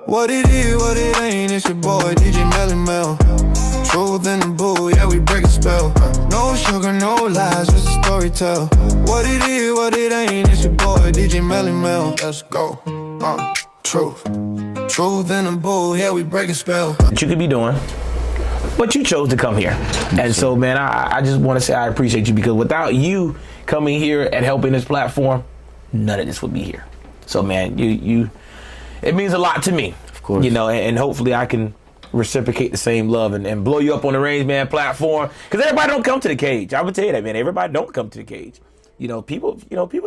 What it is, what it ain't, it's your boy DJ Melly Mel. Truth in the boo, yeah, we break a spell. No sugar, no lies, just a story tell. What it is, what it ain't, it's your boy DJ Melly Mel. Let's go. Truth in the boo, yeah, we break a spell. What you could be doing, but you chose to come here. And so, man, I just want to say I appreciate you, because without you coming here and helping this platform, none of this would be here. So, man, it means a lot to me. Of course. You know, and hopefully I can reciprocate the same love and blow you up on the Range Man platform, because everybody don't come to the cage. I would tell you that, man. Everybody don't come to the cage. People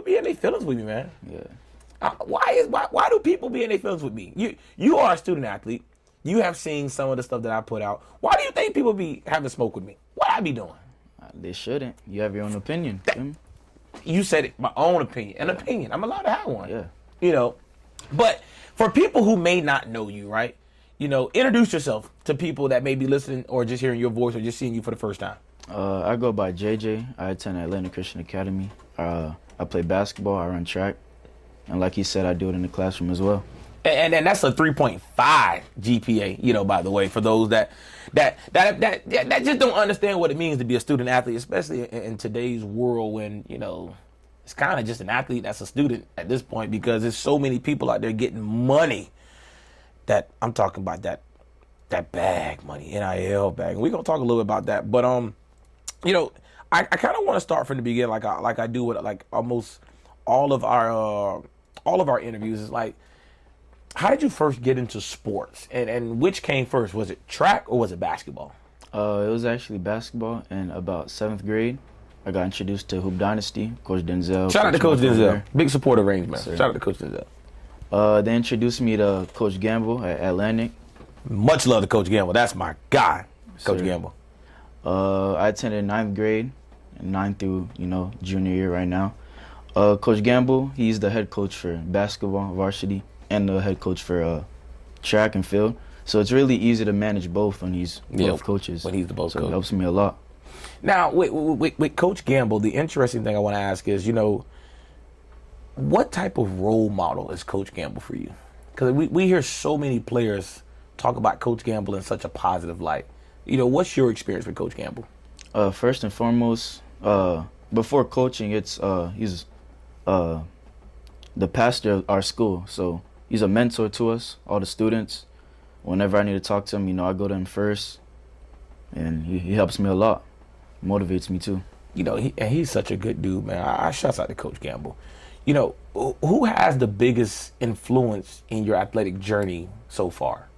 be in their feelings with me, man. Yeah. Why do people be in their feelings with me? You are a student athlete. You have seen some of the stuff that I put out. Why do you think people be having smoke with me? What I be doing? They shouldn't. You have your own opinion. You said it, my own opinion. An opinion. I'm allowed to have one. Yeah. But for people who may not know you, right? Introduce yourself to people that may be listening or just hearing your voice or just seeing you for the first time. I go by JJ. I attend Atlanta Christian Academy. I play basketball. I run track. And like he said, I do it in the classroom as well. And that's a 3.5 GPA, by the way, for those that just don't understand what it means to be a student athlete, especially in today's world when, it's kind of just an athlete that's a student at this point, because there's so many people out there getting money that I'm talking about that bag money, NIL bag. We're going to talk a little bit about that. But, I kind of want to start from the beginning like I do with like almost all of our interviews. Is like, how did you first get into sports, and which came first? Was it track or was it basketball? It was actually basketball. In about 7th grade, I got introduced to Hoop Dynasty, Coach Denzel. Shout out to Coach Denzel. Big supporter of Range, man. Shout out to Coach Denzel. They introduced me to Coach Gamble at Atlantic. Much love to Coach Gamble. That's my guy, Coach Gamble. I attended 9th grade, 9th through, junior year right now. Coach Gamble, he's the head coach for basketball, varsity, and the head coach for track and field. So it's really easy to manage both when he's both coaches. When he's the both coach. It helps me a lot. Now, with Coach Gamble, the interesting thing I want to ask is, what type of role model is Coach Gamble for you? Because we hear so many players talk about Coach Gamble in such a positive light. What's your experience with Coach Gamble? First and foremost, before coaching, he's the pastor of our school. So he's a mentor to us, all the students. Whenever I need to talk to him, I go to him first, and he helps me a lot, motivates me too. He's such a good dude, man. I shouts out to Coach Gamble. Who has the biggest influence in your athletic journey so far?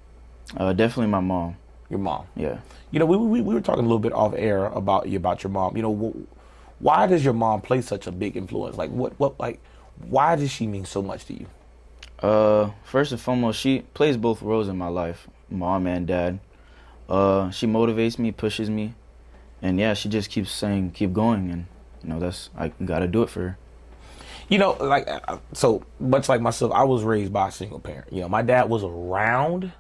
Definitely my mom. Your mom? Yeah. We were talking a little bit off air about your mom. Why does your mom play such a big influence? Like, why does she mean so much to you? First and foremost, she plays both roles in my life, mom and dad. She motivates me, pushes me, and yeah, she just keeps saying, keep going, and I gotta do it for her. So much like myself, I was raised by a single parent. My dad was around,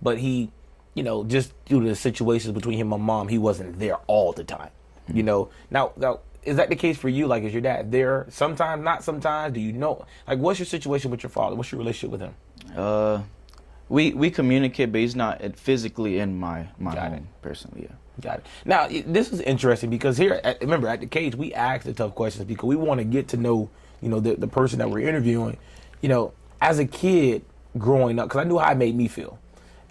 but he, just due to the situations between him and my mom, he wasn't there all the time. Now, is that the case for you? Like, is your dad there sometimes, not sometimes? Do you know? Like, what's your situation with your father? What's your relationship with him? We communicate, but he's not physically in my home personally. Yeah. Got it. Now, this is interesting because remember, at the cage, we ask the tough questions because we want to get to know, the person that we're interviewing. As a kid growing up, because I knew how it made me feel.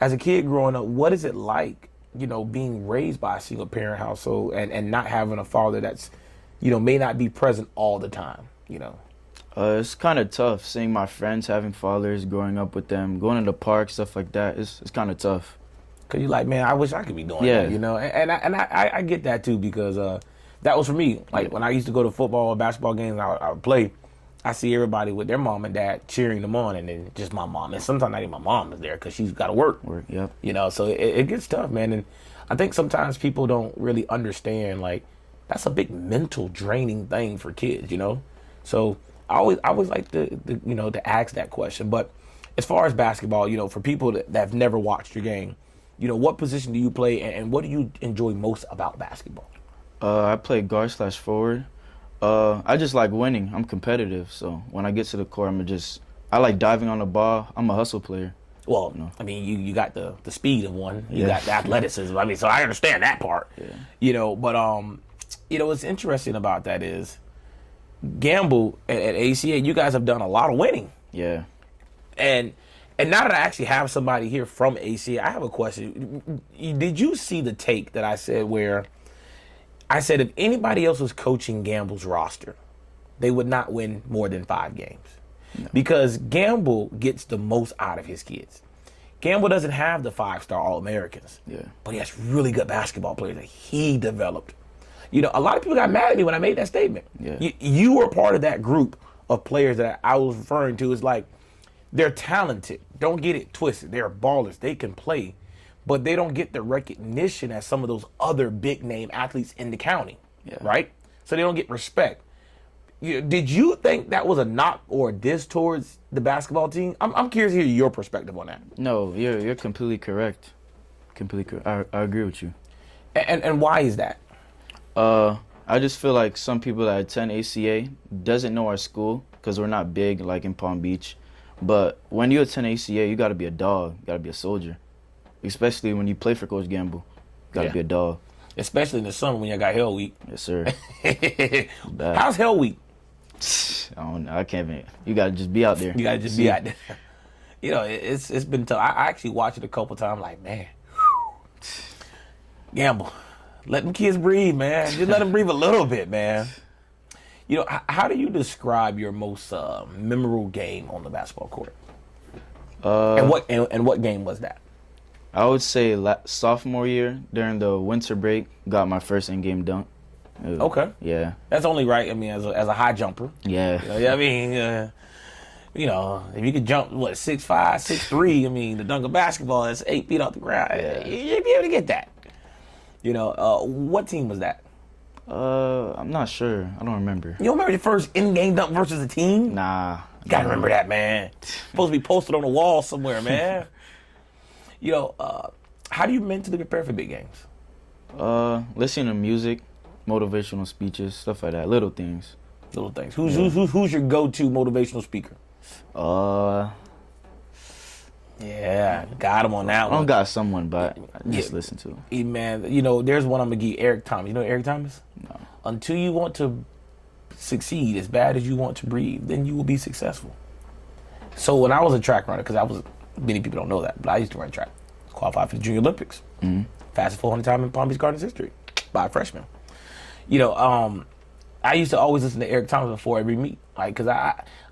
As a kid growing up, what is it like, being raised by a single parent household and not having a father that's, may not be present all the time, It's kind of tough seeing my friends having fathers, growing up with them, going to the park, stuff like that. It's kind of tough. Cause you're like, man, I wish I could be doing that, and I get that too, because that was for me. Like when I used to go to football or basketball games, I would play. I see everybody with their mom and dad cheering them on, and then just my mom. And sometimes not even my mom is there because she's got to work. Yep. So it gets tough, man. And I think sometimes people don't really understand, like, that's a big mental draining thing for kids, So I always like to ask that question. But as far as basketball, for people that have never watched your game, what position do you play, and what do you enjoy most about basketball? I play guard/forward. I just like winning. I'm competitive, so when I get to the court, I like diving on the ball. I'm a hustle player. Well, No. I mean, you got the speed of one, you Yeah. got the athleticism. I mean, so I understand that part. Yeah. You know, but what's interesting about that is Gamble at ACA. You guys have done a lot of winning, Yeah. and now that I actually have somebody here from ACA, I have a question. Did you see the take that I said where I said if anybody else was coaching Gamble's roster, they would not win more than 5 games? Because Gamble gets the most out of his kids. Gamble doesn't have the 5-star All-Americans, Yeah. but he has really good basketball players that he developed. You know, a lot of people got mad at me when I made that statement. Yeah. You were part of that group of players that I was referring to. It's like they're talented. Don't get it twisted. They're ballers. They can play, but they don't get the recognition as some of those other big-name athletes in the county, Yeah. right? So they don't get respect. Did you think that was a knock or a diss towards the basketball team? I'm curious to hear your perspective on that. No, you're completely correct. Completely correct. I agree with you. And why is that? I just feel like some people that attend ACA doesn't know our school because we're not big like in Palm Beach. But when you attend ACA, you got to be a dog. You got to be a soldier. Especially when you play for Coach Gamble. You got to Yeah. be a dog. Especially in the summer when you got Hell Week. Yes, sir. How's Hell Week? I don't know. I can't even. You got to just be out there. You gotta just be out there. You know, it's been tough. I actually watched it a couple times. Like, man, Gamble, let them kids breathe, man. Just let them breathe a little bit, man. You know, how do you describe your most memorable game on the basketball court? And what game was that? I would say sophomore year during the winter break, got my first in-game dunk. Okay, Yeah. that's only right. I mean, as a high jumper. Yeah. Yeah, I mean, you know, if you could jump 6'5", 6'3", I mean, the dunk of basketball is 8 feet off the ground. Yeah. You'd be able to get that. You know, what team was that? I'm not sure. I don't remember. You don't remember your first in-game dunk versus a team? Nah. You gotta remember that, man. Supposed to be posted on the wall somewhere, man. You know, how do you mentally prepare for big games? Listening to music, motivational speeches, stuff like that. Little things. Little things. Who's your go-to motivational speaker? Yeah, got him on that I one. don't got someone, but I just Yeah. listen to him. Hey, man, you know, there's one I'm gonna give Eric Thomas. You know Eric Thomas? No. Until you want to succeed as bad as you want to breathe, then you will be successful. So when I was a track runner, because many people don't know that, but I used to run track. Qualified for the Junior Olympics. Mm-hmm. Fastest 400 time in Palm Beach Gardens history by a freshman. You know, I used to always listen to Eric Thomas before every meet. Like, because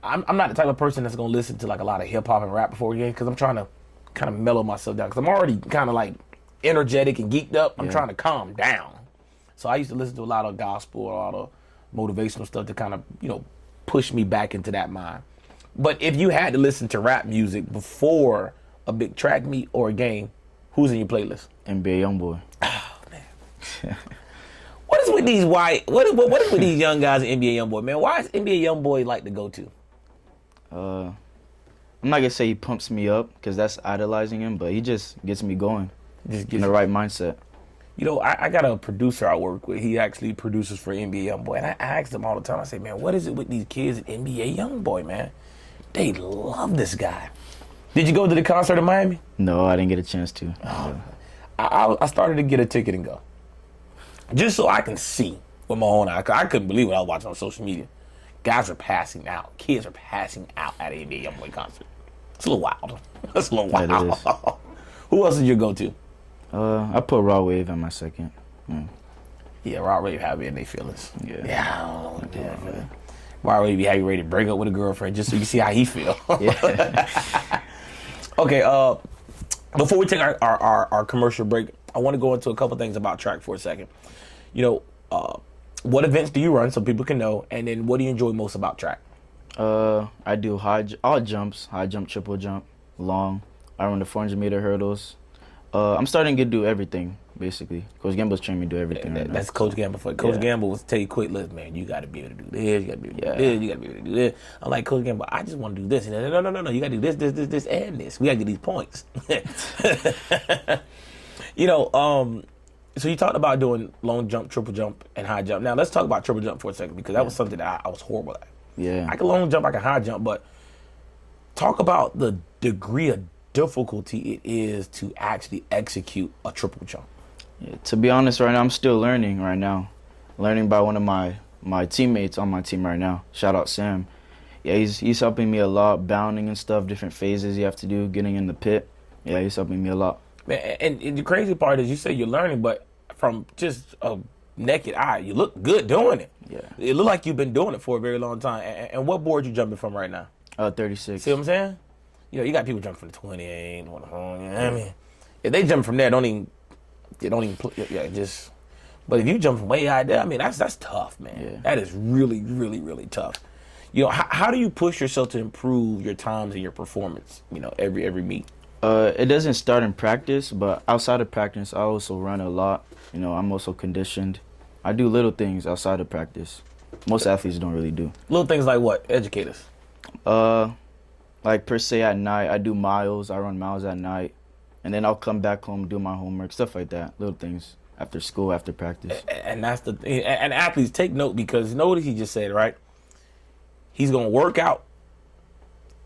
I'm not the type of person that's going to listen to like a lot of hip hop and rap before a game, because I'm trying to kind of mellow myself down. Because I'm already kind of like energetic and geeked up. I'm trying to calm down. So I used to listen to a lot of gospel, a lot of motivational stuff to kind of, you know, push me back into that mind. But if you had to listen to rap music before a big track meet or a game, who's in your playlist? NBA Youngboy. Oh, man. What is with these what is with these young guys in NBA Youngboy, man? Why is NBA Youngboy like the go-to? I'm not gonna say he pumps me up because that's idolizing him, but he just gets me going. Just In the right mindset. You know, I got a producer I work with. He actually produces for NBA Youngboy. And I ask him all the time, I say, man, what is it with these kids at NBA Youngboy, man? They love this guy. Did you go to the concert in Miami? No, I didn't get a chance to. I started to get a ticket and go. Just so I can see with my own eye. I couldn't believe what I was watching on social media. Guys are passing out. Kids are passing out at an NBA Youngboy concert. It's a little wild. It's a little wild. It is. Who else did you go to? I put Raw Wave at my second. Yeah, Rod Wave have me in their feelings. Yeah. I don't know what that, man. Rod Wave be how you ready to break up with a girlfriend just so you see how he feel. Yeah. Okay, before we take our commercial break, I want to go into a couple things about track for a second. You know, what events do you run so people can know, and then what do you enjoy most about track? I do all jumps, high jump, triple jump, long. I run the 400-meter hurdles. I'm starting to do everything, basically. Coach Gamble's training me to do everything right now. That's Coach Gamble for Coach Gamble was tell you quick, listen, man, you got to be able to do this, you got to be able to do this, you got to be able to do this. I'm like, Coach Gamble, I just want to do this. And no, you got to do this, and this. We got to get these points. You know, so you talked about doing long jump, triple jump, and high jump. Now, let's talk about triple jump for a second, because that was something that I was horrible at. Yeah. I can long jump, I can high jump, but talk about the degree of difficulty it is to actually execute a triple jump. Yeah, to be honest, right now I'm still learning right now. Learning by one of my teammates on my team right now. Shout out Sam. Yeah, he's helping me a lot, bounding and stuff, different phases you have to do, getting in the pit. Yeah, he's helping me a lot. Man, and the crazy part is you say you're learning, but from just a naked eye, you look good doing it. Yeah. It look like you've been doing it for a very long time. And what board you jumping from right now? 36. See what I'm saying? You know, you got people jumping from the 28, you know what I mean? If they jump from there, don't even just. But if you jump from way out there, I mean, that's tough, man. Yeah. That is really, really, really tough. You know, how do you push yourself to improve your times and your performance? You know, every meet. It doesn't start in practice, but outside of practice, I also run a lot. You know, I'm also conditioned. I do little things outside of practice. Most athletes don't really do. Little things like what? Educate us. Like per se at night, I do miles. I run miles at night, and then I'll come back home, do my homework, stuff like that. Little things after school, after practice. And that's the thing. And athletes, take note, because know what he just said, right? He's gonna work out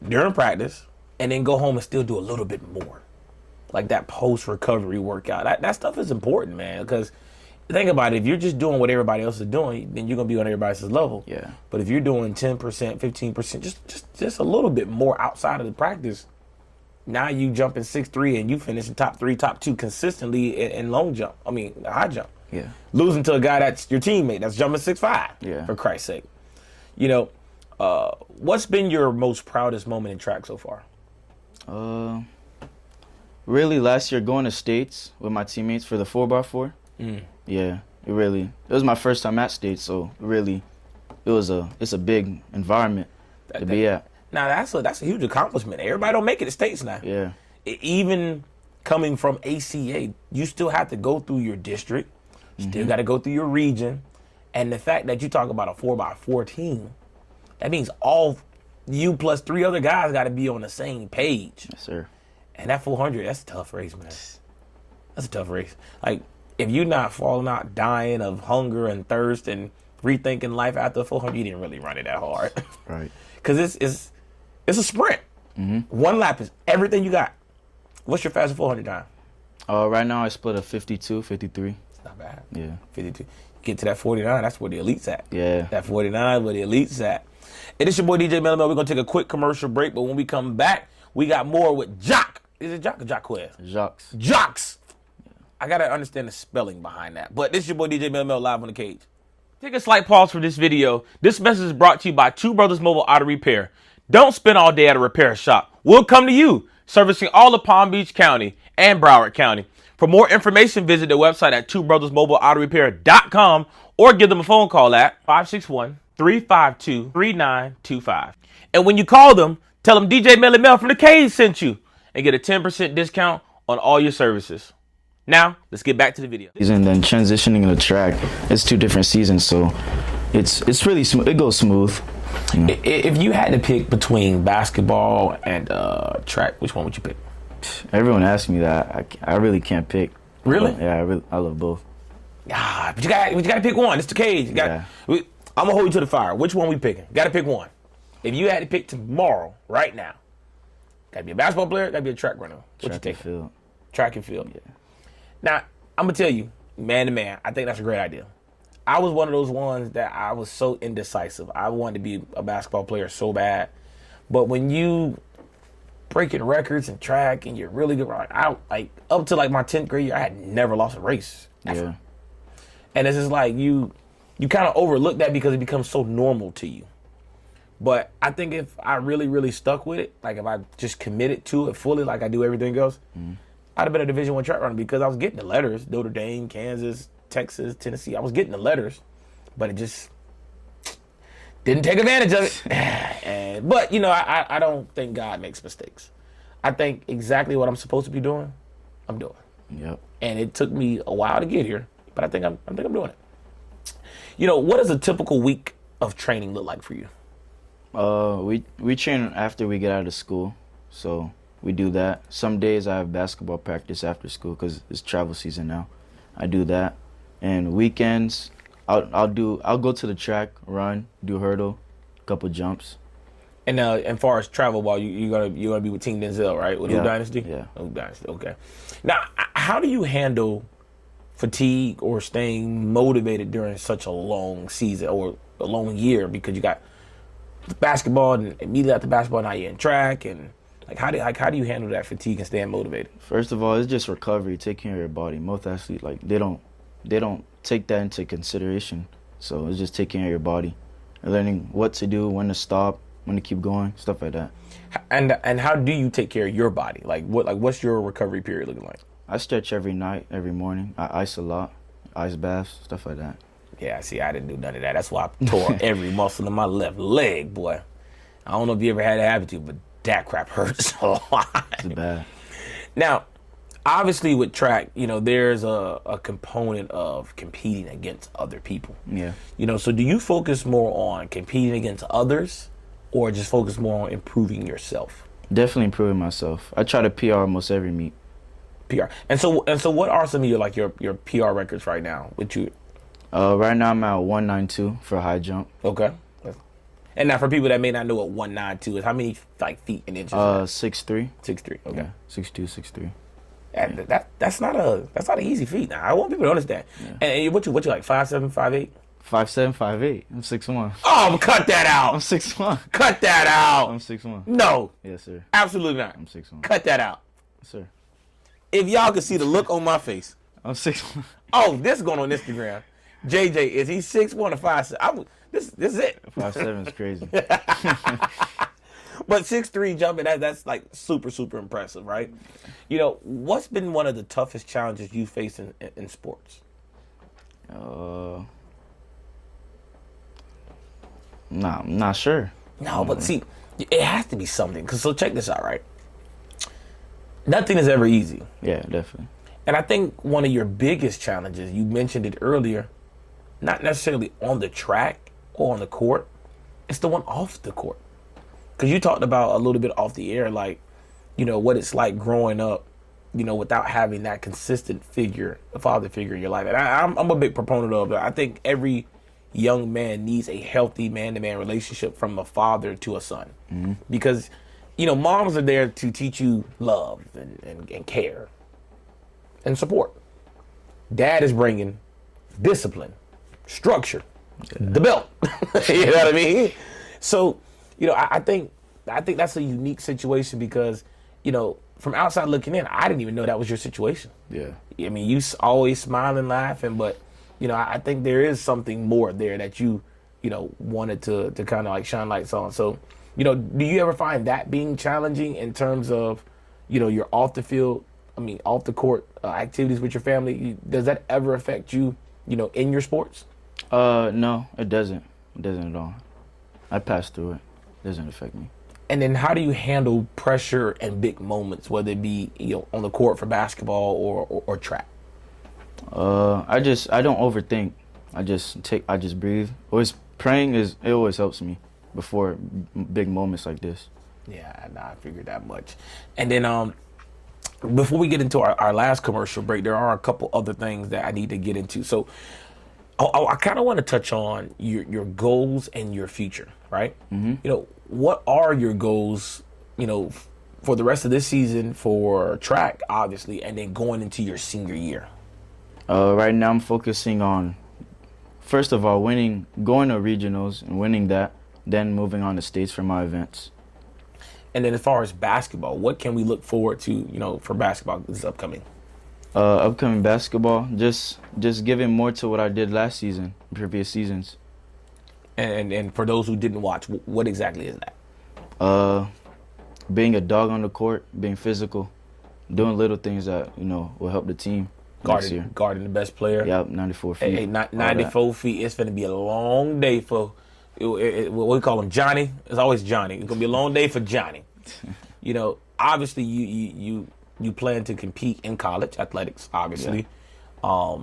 during practice and then go home and still do a little bit more, like that post-recovery workout. That stuff is important, man, because think about it. If you're just doing what everybody else is doing, then you're going to be on everybody else's level. Yeah. But if you're doing 10%, 15%, just a little bit more outside of the practice, now you jump in 6'3" and you finish in top 3, top 2 consistently in long jump. I mean, high jump. Yeah. Losing to a guy that's your teammate that's jumping 6'5". Yeah. For Christ's sake. You know, what's been your most proudest moment in track so far? Really last year going to States with my teammates for the 4x4. Yeah, it was my first time at States, so really, it's a big environment to be at. Now that's a huge accomplishment. Everybody don't make it to States now. Yeah. Even coming from ACA, you still have to go through your district, still got to go through your region, and the fact that you talk about a 4x4 team, that means all you plus 3 other guys got to be on the same page. Yes, sir. And that 400, that's a tough race, man. That's a tough race. Like, if you're not falling out, dying of hunger and thirst and rethinking life after 400, you didn't really run it that hard. Right. Because it's a sprint. One lap is everything you got. What's your fastest 400 time? Right now I split a 52, 53. It's not bad. Yeah. 52. Get to that 49, that's where the elite's at. Yeah. That 49 is where the elite's at. And it's your boy DJ Melomel. We're going to take a quick commercial break, but when we come back, we got more with Jaques. Is it Jaques or Jaques? Jaques. Jaques. I got to understand the spelling behind that. But this is your boy DJ Melomel live on the cage. Take a slight pause for this video. This message is brought to you by Two Brothers Mobile Auto Repair. Don't spend all day at a repair shop. We'll come to you, servicing all of Palm Beach County and Broward County. For more information, visit their website at twobrothersmobileautorepair.com or give them a phone call at 561-352-3925. And when you call them, tell them DJ Melomel from the cage sent you and get a 10% discount on all your services. Now, let's get back to the video. And then transitioning to the track, it's 2 different seasons, so it's really smooth. It goes smooth. If you had to pick between basketball and track, which one would you pick? Everyone asks me that. I really can't pick. Really? Yeah, I love both. But you got to pick one. It's the cage. I'm gonna hold you to the fire. Which one we picking? Got to pick one. If you had to pick tomorrow, right now, got to be a basketball player, got to be a track runner. What you take? Field. Track and field. Yeah. Now, I'm going to tell you, man to man, I think that's a great idea. I was one of those ones that I was so indecisive. I wanted to be a basketball player so bad. But when you breaking records and track and you're really good, like up to like my 10th grade year, I had never lost a race. Ever. Yeah. And it's just like you kind of overlook that because it becomes so normal to you. But I think if I really, really stuck with it, like if I just committed to it fully like I do everything else, I'd have been a Division I track runner because I was getting the letters. Notre Dame, Kansas, Texas, Tennessee. I was getting the letters, but it just didn't take advantage of it. But, you know, I don't think God makes mistakes. I think exactly what I'm supposed to be doing, I'm doing. Yep. And it took me a while to get here, but I think I'm doing it. You know, what does a typical week of training look like for you? We train after we get out of school, so we do that. Some days I have basketball practice after school because it's travel season now. I do that, and weekends I'll go to the track, run, do hurdle, couple jumps, And far as travel ball, you're gonna be with Team Denzel, right? With Who Dynasty? Yeah. Who Dynasty, okay. Now, how do you handle fatigue or staying motivated during such a long season or a long year? Because you got basketball, and immediately after basketball, now you're in track, and how do you handle that fatigue and staying motivated? First of all, it's just recovery, taking care of your body. Most athletes, they don't take that into consideration. So it's just taking care of your body, and learning what to do, when to stop, when to keep going, stuff like that. And how do you take care of your body? What's your recovery period looking like? I stretch every night, every morning. I ice a lot, ice baths, stuff like that. Yeah, see, I didn't do none of that. That's why I tore every muscle in my left leg, boy. I don't know if you ever had it happen to you, but that crap hurts a lot. It's bad. Now, obviously with track, there's a component of competing against other people. Yeah. So do you focus more on competing against others or just focus more on improving yourself? Definitely improving myself. I try to PR almost every meet. PR. And so what are some of your PR records right now with you? Right now I'm at 192 for high jump. Okay. And now for people that may not know what 192 is, how many feet and inches? 6'3". 6'3". Okay. Yeah, 6'2", 6'3". That's not an easy feat. Now I want people to understand. Yeah. And what you like 5'7", 5'8"? 5'7", 5'8". I'm 6'1". Oh, cut that out. I'm 6'1". Cut that out. I'm 6'1". No. Yes, sir. Absolutely not. I'm 6'1". Cut that out. Yes, sir. If y'all could see the look on my face. I'm 6'1". Oh, this is going on Instagram. JJ, is he 6'1" or 5'7"? This is it. 5'7" is crazy. But 6'3" jumping, that's like super, super impressive, right? What's been one of the toughest challenges you faced in sports? Nah, I'm not sure. No, but see, it has to be something. So check this out, right? Nothing is ever easy. Yeah, definitely. And I think one of your biggest challenges, you mentioned it earlier, not necessarily on the track or on the court, it's the one off the court. Because you talked about a little bit off the air, what it's like growing up, without having that consistent father figure in your life. And I'm a big proponent of that. I think every young man needs a healthy man-to-man relationship from a father to a son. Mm-hmm. Because, moms are there to teach you love and care and support. Dad is bringing discipline, structure, the belt. You know what I mean? So, I think that's a unique situation because, from outside looking in, I didn't even know that was your situation. Yeah. I mean, you always smiling, laughing, but, I think there is something more there that you wanted to kind of shine lights on. So, do you ever find that being challenging in terms of, your off the court activities with your family? Does that ever affect you, in your sports? No, it doesn't. It doesn't at all. I pass through it. It doesn't affect me. And then how do you handle pressure and big moments, whether it be, on the court for basketball or track? I don't overthink. I just breathe. Always praying it always helps me before big moments like this. Yeah, I figured that much. And then before we get into our last commercial break, there are a couple other things that I need to get into. So I kind of want to touch on your goals and your future, right? Mm-hmm. What are your goals, for the rest of this season for track, obviously, and then going into your senior year? Right now I'm focusing on, first of all, going to regionals and winning that, then moving on to states for my events. And then as far as basketball, what can we look forward to, for basketball this upcoming? Upcoming basketball, just giving more to what I did last season, previous seasons. And for those who didn't watch, what exactly is that? Being a dog on the court, being physical, doing little things that, will help the team next year. Guarding the best player. Yep, 94 feet. Hey, 94 feet. It's going to be a long day for, what we call him, Johnny. It's always Johnny. It's going to be a long day for Johnny. Obviously you plan to compete in college athletics, obviously. Yeah.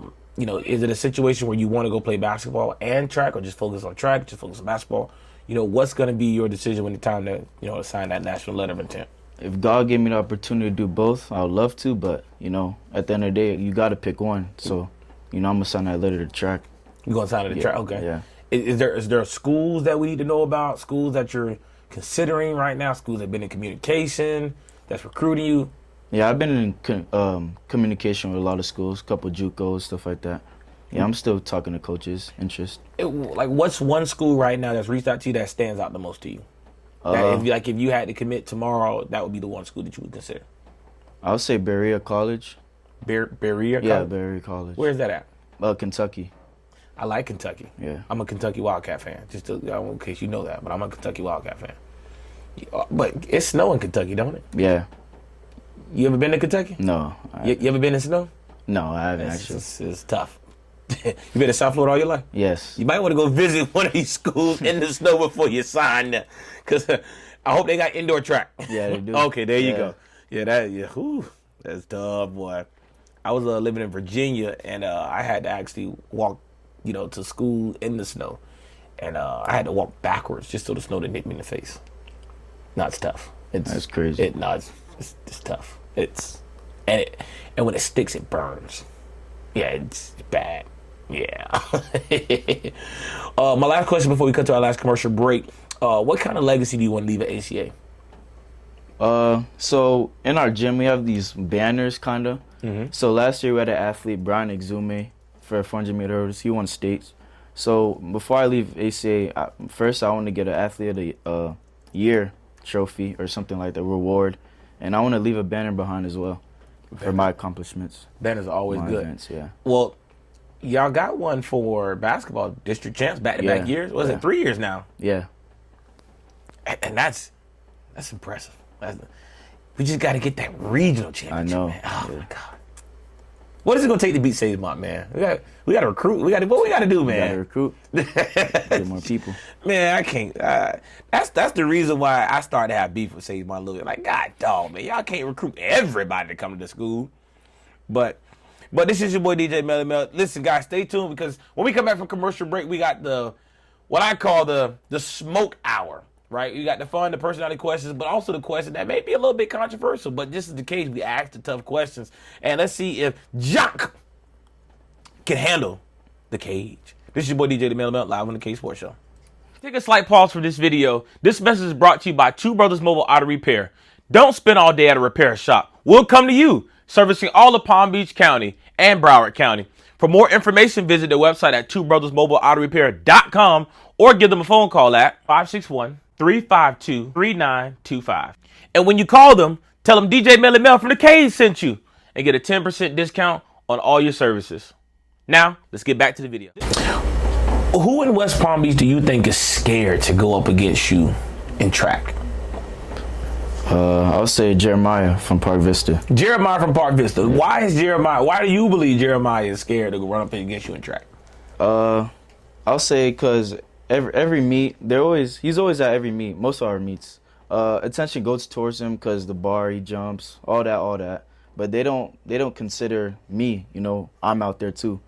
Is it a situation where you want to go play basketball and track, or just focus on track, just focus on basketball? What's going to be your decision when the time to, sign that national letter of intent? If God gave me the opportunity to do both, I would love to, but, at the end of the day, you got to pick one. So, I'm going to sign that letter to track. You're going to sign it to track? Okay. Yeah. Is there schools that we need to know about, schools that you're considering right now? Schools that have been in communication, that's recruiting you? Yeah, I've been in communication with a lot of schools, couple JUCOs, stuff like that. Yeah, I'm still talking to coaches, interest. Like, what's one school right now that's reached out to you that stands out the most to you? That if you had to commit tomorrow, that would be the one school that you would consider. I would say Berea College. Berea College? Yeah, Berea College. Where's that at? Kentucky. I like Kentucky. Yeah. I'm a Kentucky Wildcat fan. In case you know that, but I'm a Kentucky Wildcat fan. But it's snow in Kentucky, don't it? Yeah. You ever been to Kentucky? No. You ever been in snow? No, I haven't actually. It's tough. You been to South Florida all your life? Yes. You might want to go visit one of these schools in the snow before you sign there. Because I hope they got indoor track. Yeah, they do. Okay, there you go. Yeah, that's tough, boy. I was living in Virginia, and I had to actually walk, to school in the snow. And I had to walk backwards just so the snow didn't hit me in the face. No, it's tough. That's crazy. It's tough. And when it sticks, it burns. Yeah, it's bad. Yeah. My last question before we cut to our last commercial break. What kind of legacy do you want to leave at ACA? So in our gym, we have these banners, kind of. Mm-hmm. So last year we had an athlete, Brian Exume, for 400-meter hurdles. He won states. So before I leave ACA, first I want to get an athlete of the year trophy or something like that, reward. And I want to leave a banner behind as well for my accomplishments. Banners are always good. Events, yeah. Well, y'all got one for basketball, district champs, back-to-back years. Was it 3 years now? Yeah. And that's impressive. We just got to get that regional championship. I know. Man. Oh my God. What is it gonna take to beat Sagemont, man? We got to recruit. What we got to do, man? We got to recruit. Get more people. Man, I can't. That's the reason why I started to have beef with Sagemont a little bit. Like, God dog, man, y'all can't recruit everybody to come to the school. But this is your boy DJ Melly Mel. Listen, guys, stay tuned because when we come back from commercial break, we got what I call the smoke hour. Right, you got the fun, the personality questions, but also the question that may be a little bit controversial. But this is the case. We ask the tough questions, and let's see if Jaques can handle the cage. This is your boy DJ the Melly Mel live on the K Sports Show. Take a slight pause for this video. This message is brought to you by Two Brothers Mobile Auto Repair. Don't spend all day at a repair shop. We'll come to you, servicing all of Palm Beach County and Broward County. For more information, visit their website at twobrothersmobileautorepair.com or give them a phone call at 561-352-3925. And when you call them, tell them DJ Melly Mel from the Cage sent you and get a 10% discount on all your services. Now, let's get back to the video. Who in West Palm Beach do you think is scared to go up against you in track? I would say Jeremiah from Park Vista. Jeremiah from Park Vista. Why do you believe Jeremiah is scared to go run up against you in track? I'll say because every meet, he's always at every meet, most of our meets. Attention goes towards him because the bar, he jumps, all that. But they don't consider me, I'm out there too.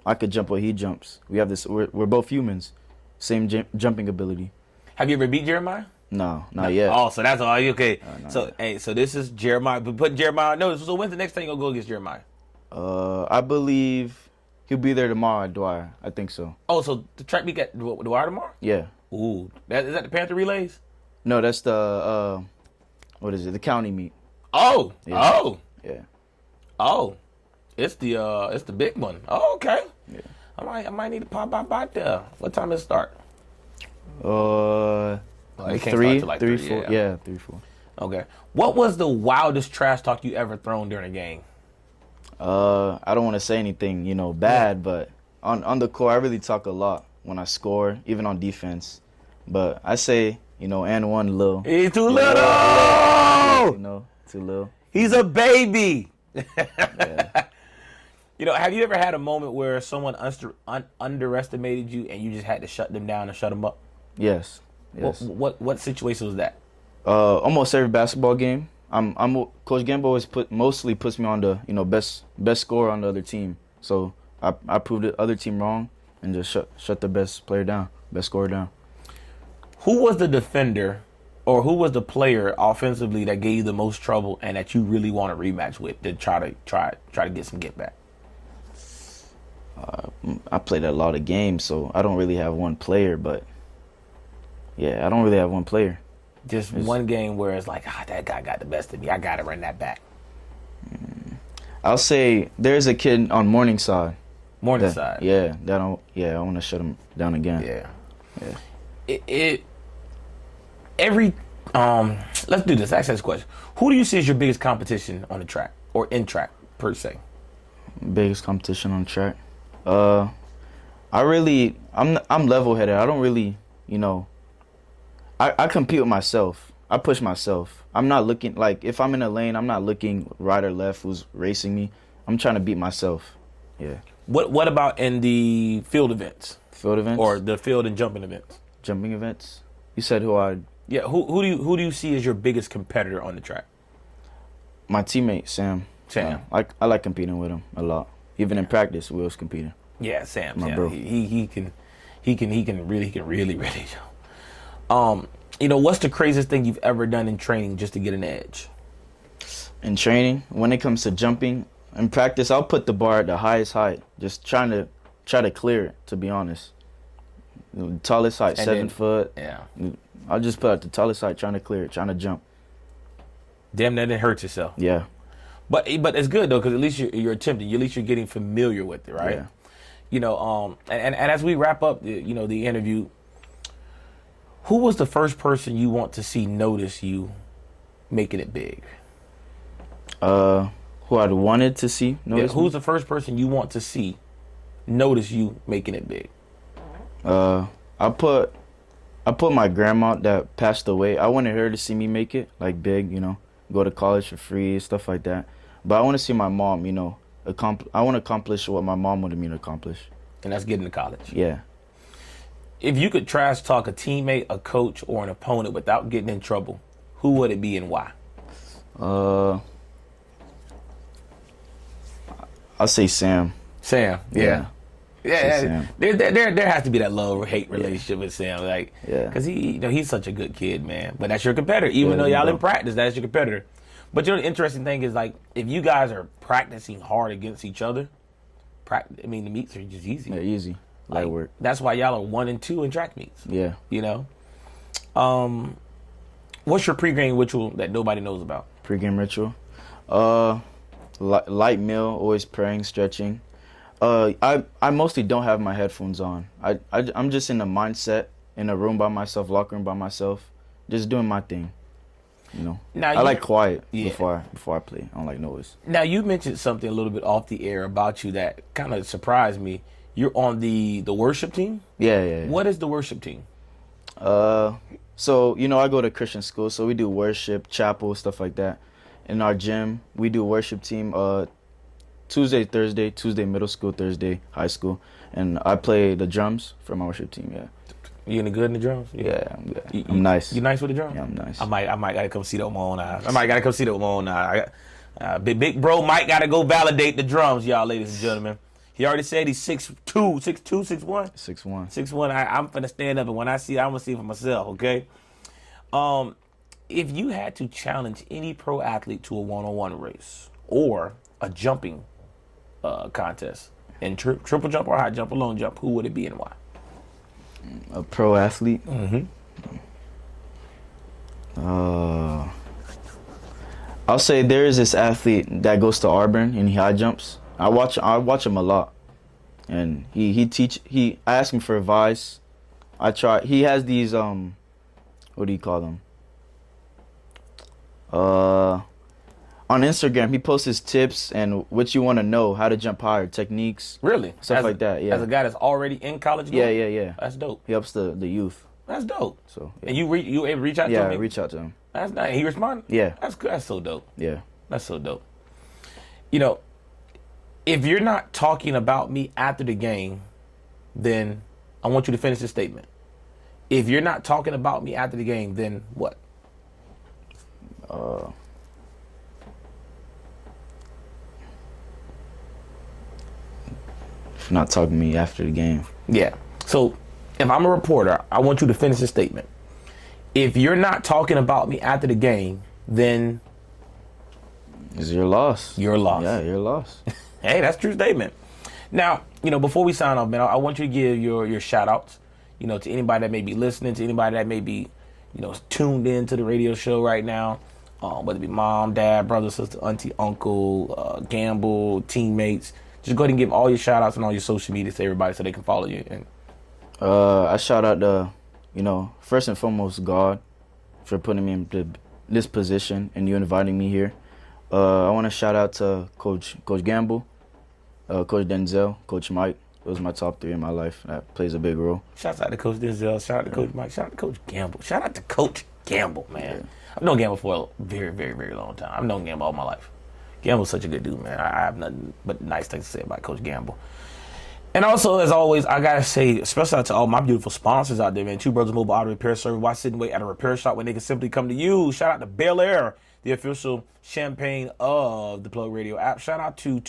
I could jump what he jumps. We have this, we're both humans, same jumping ability. Have you ever beat Jeremiah? No, not yet. Oh, so that's all. Okay. So this is Jeremiah. We put Jeremiah. No, so when's the next time you're going to go against Jeremiah? I believe he'll be there tomorrow at Dwyer. I think so. Oh, so the track meet at Dwyer tomorrow? Yeah. Ooh. Is that the Panther Relays? No, that's the, what is it? The county meet. Oh. Yeah. Oh. Yeah. Oh. It's the big one. Oh, okay. Yeah. I might need to pop by there. What time does it start? It can't three, start till 3, 4. Yeah, 3, 4. Okay. What was the wildest trash talk you ever thrown during a game? I don't want to say anything, bad, but on the court, I really talk a lot when I score, even on defense. But I say, and one Lil. He's too little. Too little. He's a baby. Yeah. Have you ever had a moment where someone underestimated you and you just had to shut them down and shut them up? Yes. What situation was that? Almost every basketball game. Coach Gambo always mostly puts me on the best scorer on the other team. So I proved the other team wrong and just shut the best player down, best scorer down. Who was the defender or who was the player offensively that gave you the most trouble and that you really want a rematch with to try to get some get back? I played a lot of games, so I don't really have one player, but yeah, I don't really have one player. Just one game where it's like, that guy got the best of me. I got to run that back. I'll say there's a kid on Morningside. Morningside. I want to shut him down again. Yeah. Let's do this. Ask this question. Who do you see as your biggest competition on the track or in track per se? Biggest competition on track. I'm level-headed. I don't really, I compete with myself. I push myself. I'm not looking, like, if I'm in a lane, I'm not looking right or left who's racing me. I'm trying to beat myself. Yeah. What about in the field events? Field events? Or the field and jumping events? Jumping events? You said who I'd... Yeah, who do you see as your biggest competitor on the track? My teammate, Sam. Sam. I like competing with him a lot. Even in practice, we was competing. Yeah, Sam. My bro. He can really. What's the craziest thing you've ever done in training just to get an edge? In training, when it comes to jumping, in practice, I'll put the bar at the highest height, just try to clear it. To be honest, the tallest height, And 7 foot. Yeah. I'll just put at the tallest height, trying to clear it, trying to jump. Damn, that didn't hurt yourself. Yeah. But it's good though, because at least you're attempting. At least you're getting familiar with it, right? Yeah. And as we wrap up, the interview, who was the first person you want to see notice you making it big? Who I'd wanted to see notice me? Who's the first person you want to see notice you making it big? I put my grandma that passed away. I wanted her to see me make it, like, big, go to college for free, stuff like that. But I want to see my mom, I want to accomplish what my mom wanted me to accomplish. And that's getting to college. Yeah. If you could trash talk a teammate, a coach, or an opponent without getting in trouble, who would it be and why? I'll say Sam. Sam. Yeah. Yeah, Sam. There has to be that love or hate relationship with Sam, like, Yeah. because he's such a good kid, man. But that's your competitor, even though Yeah, y'all bro. in practice, that's your competitor. But the interesting thing is, like, if you guys are practicing hard against each other, the meets are just easy. Yeah, easy. Light Like, work. That's why y'all are 1 and 2 in track meets. Yeah. What's your pregame ritual that nobody knows about? Pre-game ritual. Light meal, always praying, stretching. I mostly don't have my headphones on. I'm just in the mindset, in a room by myself, locker room by myself, just doing my thing. Now, I like quiet Yeah. before I play. I don't like noise. Now, you mentioned something a little bit off the air about you that kind of surprised me. You're on the worship team? Yeah. What is the worship team? So I go to Christian school, so we do worship, chapel, stuff like that. In our gym, we do worship team. Tuesday middle school, Thursday high school, and I play the drums for my worship team. Yeah. You any good in the drums? Yeah, I'm good. I'm nice. You nice with the drums? Yeah, I'm nice. I might gotta come see that with my own eyes. Big bro might gotta go validate the drums, y'all, ladies and gentlemen. He already said he's 6'2", 6'2", 6'1"? 6'1". 6'1". I'm finna stand up, and when I see it, I'm gonna see it for myself, okay? If you had to challenge any pro athlete to a one-on-one race or a jumping contest in triple jump or high jump or long jump, who would it be and why? A pro athlete? Mm-hmm. I'll say there is this athlete that goes to Auburn and he high jumps. I watch him a lot, and I ask him for advice. He has these what do you call them? On Instagram, he posts his tips and what you want to know, how to jump higher, techniques. Really? Stuff like that, yeah. As a guy that's already in college? Yeah. That's dope. He helps the youth. That's dope. So yeah. And you able to reach out to him? Yeah, I maybe? reach out to him. That's nice. He responded? Yeah. That's good. That's so dope. Yeah. That's so dope. If you're not talking about me after the game, then I want you to finish this statement. If you're not talking about me after the game, then what? If not talking to me after the game. Yeah. So if I'm a reporter, I want you to finish this statement. If you're not talking about me after the game, then It's your loss. Your loss. Yeah, your loss. Hey, that's a true statement. Now, before we sign off, man, I want you to give your shout outs, to anybody that may be listening, to anybody that may be, tuned in to the radio show right now, whether it be mom, dad, brother, sister, auntie, uncle, Gamble, teammates. Just go ahead and give all your shout outs and all your social media to everybody so they can follow you. And I shout out first and foremost, God for putting me in this position and you inviting me here. I want to shout out to Coach Gamble, Coach Denzel, Coach Mike. Those are my top 3 in my life. That plays a big role. Shout out to Coach Denzel. Shout out to Coach Mike. Shout out to Coach Gamble. Shout out to Coach Gamble, man. Yeah. I've known Gamble for a very, very, very long time. I've known Gamble all my life. Gamble's such a good dude, man. I have nothing but nice things to say about Coach Gamble. And also, as always, I gotta say, special out to all my beautiful sponsors out there, man. Two Brothers Mobile Auto Repair Service. Why sit and wait at a repair shop when they can simply come to you? Shout out to Bel Air, the official champagne of the Plug Radio app. Shout out to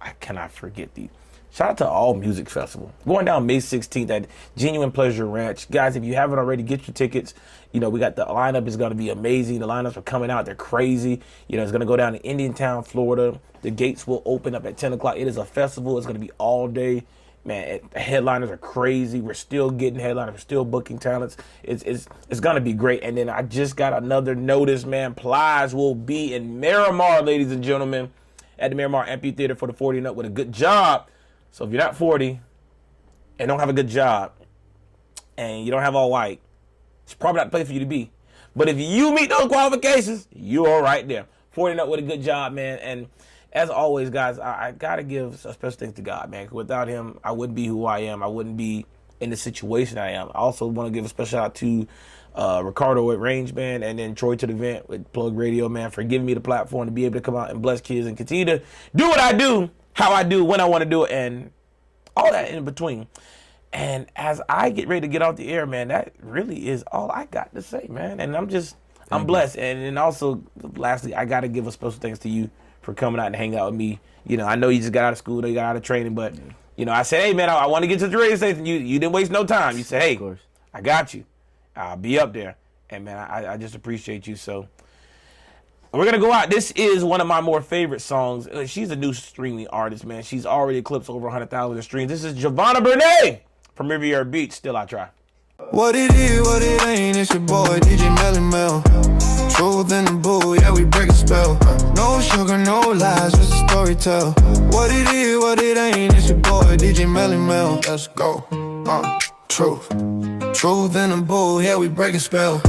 I cannot forget these. Shout out to All Music Festival. Going down May 16th at Genuine Pleasure Ranch. Guys, if you haven't already, get your tickets. We got the lineup is going to be amazing. The lineups are coming out. They're crazy. It's going to go down to Indiantown, Florida. The gates will open up at 10 o'clock. It is a festival. It's going to be all day. Man, the headliners are crazy. We're still getting headliners. We're still booking talents. It's going to be great. And then I just got another notice, man. Plies will be in Miramar, ladies and gentlemen, at the Miramar Amphitheater for the 40 and up with a good job. So if you're not 40 and don't have a good job and you don't have all white, it's probably not the place for you to be. But if you meet those qualifications, you are right there. 40 and up with a good job, man. And as always, guys, I got to give a special thanks to God, man. Without him, I wouldn't be who I am. I wouldn't be in the situation I am. I also want to give a special shout out to Ricardo at Range Band and then Troy to the Vent with Plug Radio, man, for giving me the platform to be able to come out and bless kids and continue to do what I do, how I do, when I want to do it, and all that in between. And as I get ready to get off the air, man, that really is all I got to say, man. And I'm blessed. And also, lastly, I got to give a special thanks to you for coming out and hanging out with me. I know you just got out of school, you got out of training, but, I said, hey, man, I want to get to the radio station. You didn't waste no time. You said, hey, I got you. I'll be up there. And, man, I just appreciate you. So we're going to go out. This is one of my more favorite songs. She's a new streaming artist, man. She's already eclipsed over 100,000 streams. This is Giovanna Bernay from Riviera Beach. Still I Try. What it is, what it ain't, it's your boy, DJ Melly Mel. Truth in the boo, yeah, we break a spell. No sugar, no lies, just a story tell. What it is, what it ain't, it's your boy, DJ Melly Mel. Let's go. Truth in the boo, yeah, we break a spell.